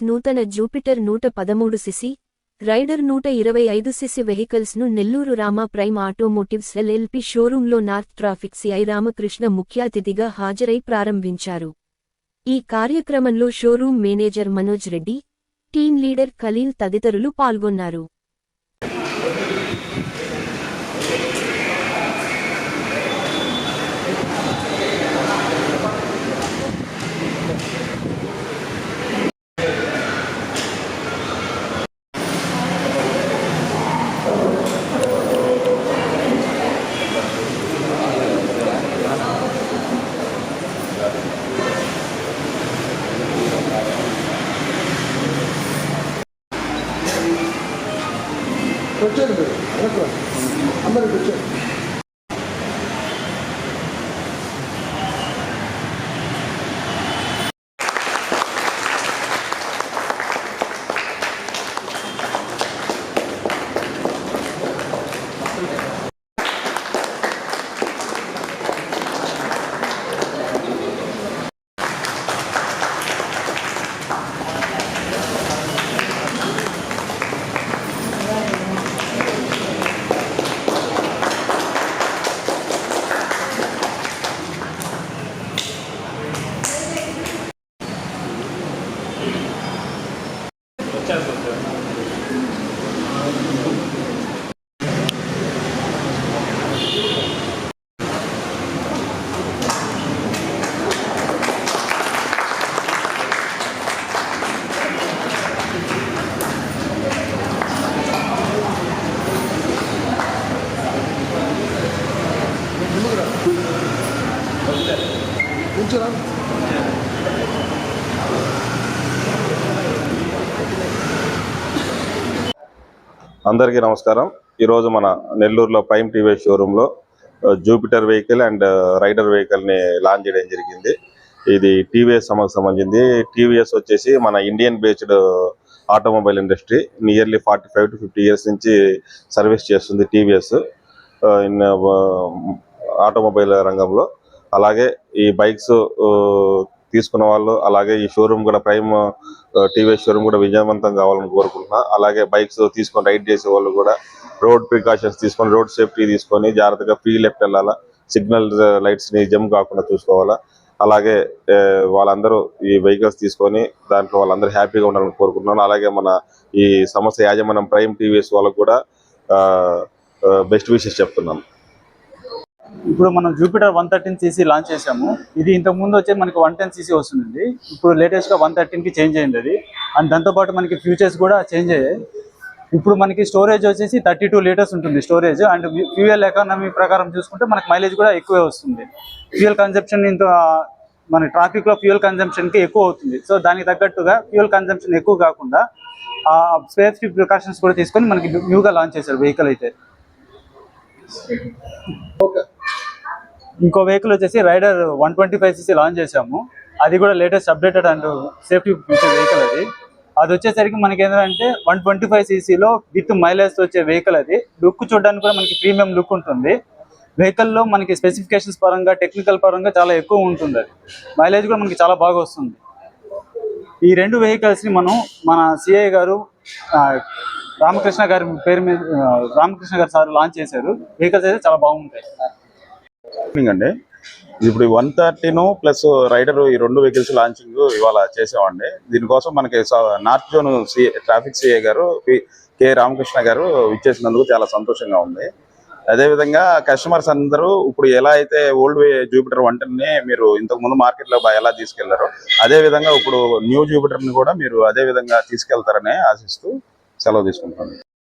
నూతన Jupiter 113 CC, Raider 125 CC vehicles ను Nellore Rama Prime Automotives LLP షోరూంలో నార్త్ ట్రాఫిక్ సిఐ రామకృష్ణ ముఖ్య అతిథిగా హాజరై ప్రారంభించారు. ఈ కార్యక్రమంలో showroom manager Manoj Reddy, team leader Khaleel తదితరులు పాల్గొన్నారు. అందరూ వచ్చారు. అందరికీ నమస్కారం. ఈరోజు మన నెల్లూరులో ప్రైమ్ టీవీఎస్ షోరూంలో జూపిటర్ వెహికల్ అండ్ రైడర్ వెహికల్ని లాంచ్ చేయడం జరిగింది. ఇది టీవీఎస్ సంబంధించింది. టీవీఎస్ వచ్చేసి మన Indian based automobile industry. Nearly 45 to 50 years నుంచి సర్వీస్ చేస్తుంది టీవీఎస్ ఆటోమొబైల్ రంగంలో. అలాగే ఈ బైక్స్ తీసుకున్న వాళ్ళు, అలాగే ఈ షోరూమ్ కూడా ప్రైమ్ టీవీఎస్ షోరూమ్ కూడా విజయవంతం కావాలని కోరుకుంటున్నా. అలాగే బైక్స్ తీసుకొని రైడ్ చేసే వాళ్ళు కూడా రోడ్ ప్రికాషన్స్ తీసుకొని, రోడ్ సేఫ్టీ తీసుకొని జాగ్రత్తగా ఫ్రీ లెఫ్ట్ వెళ్ళాలా, సిగ్నల్ లైట్స్ ని జంప్ కాకుండా చూసుకోవాలా. అలాగే వాళ్ళందరూ ఈ వెహికల్స్ తీసుకొని దాంట్లో వాళ్ళందరూ హ్యాపీగా ఉండాలని కోరుకుంటున్నాను. అలాగే మన ఈ సంస్థ యాజమాన్యం ప్రైమ్ టీవీఎస్ వాళ్ళకు కూడా బెస్ట్ విషెస్ చెప్తున్నాను. ఇప్పుడు మనం జూపిటర్ 113 cc లాంచ్ చేసాము. ఇది ఇంతకు ముందు వచ్చే మనకి 110 cc వస్తుంది. ఇప్పుడు లేటెస్ట్ గా 113కి చేంజ్ అయింది అది. అండ్ దాంతోపాటు మనకి ఫ్యూచర్స్ కూడా చేంజ్ అయ్యాయి. ఇప్పుడు మనకి స్టోరేజ్ వచ్చేసి 32 liters ఉంటుంది స్టోరేజ్. అండ్ ఫ్యూయల్ ఎకానమీ ప్రకారం చూసుకుంటే మనకి మైలేజ్ కూడా ఎక్కువే వస్తుంది. ఫ్యూయల్ కన్జంప్షన్ ఇంత మన ట్రాఫిక్ లో ఫ్యూయల్ కన్జంప్షన్ కి ఎక్కువ అవుతుంది. సో దానికి తగ్గట్టుగా ఫ్యూయల్ కన్జంప్షన్ ఎక్కువ కాకుండా సేఫ్టీ ప్రికాషన్స్ కూడా తీసుకొని మనకి న్యూగా లాంచ్ చేశారు వెహికల్ అయితే. ఇంకో వెహికల్ వచ్చేసి రైడర్ 125 cc లాంచ్ చేసాము. అది కూడా latest updated and safety feature vehicle అది. అది వచ్చేసరికి మనకి ఏంటంటే 125 cc విత్ మైలేజ్ వచ్చే వెహికల్ అది. లుక్ చూడడానికి కూడా మనకి ప్రీమియం లుక్ ఉంటుంది. వెహికల్లో మనకి స్పెసిఫికేషన్స్ పరంగా, టెక్నికల్ పరంగా చాలా ఎక్కువ ఉంటుంది. అది మైలేజ్ కూడా మనకి చాలా బాగా వస్తుంది. ఈ రెండు వెహికల్స్ని మన సిఐ గారు రామకృష్ణ గారి పేరు మీద, రామకృష్ణ గారు సార్ లాంచ్ చేశారు. వెహికల్స్ అయితే చాలా బాగుంటాయి అండి. ఇప్పుడు 113 ప్లస్ రైడర్ ఈ రెండు వెహికల్స్ లాంచింగ్ ఇవాళ చేసామండి. దీనికోసం మనకి నార్త్ జోన్ ట్రాఫిక్ సిఐ గారు కె రామకృష్ణ గారు ఇచ్చేసినందుకు చాలా సంతోషంగా ఉంది. అదేవిధంగా కస్టమర్స్ అందరూ ఇప్పుడు ఎలా అయితే ఓల్డ్ జూపిటర్ 110ని మీరు ఇంతకు ముందు మార్కెట్లో ఎలా తీసుకెళ్లారో, అదేవిధంగా ఇప్పుడు న్యూ జూపిటర్ని కూడా మీరు అదే విధంగా తీసుకెళ్తారని ఆశిస్తూ సెలవు తీసుకుంటాను.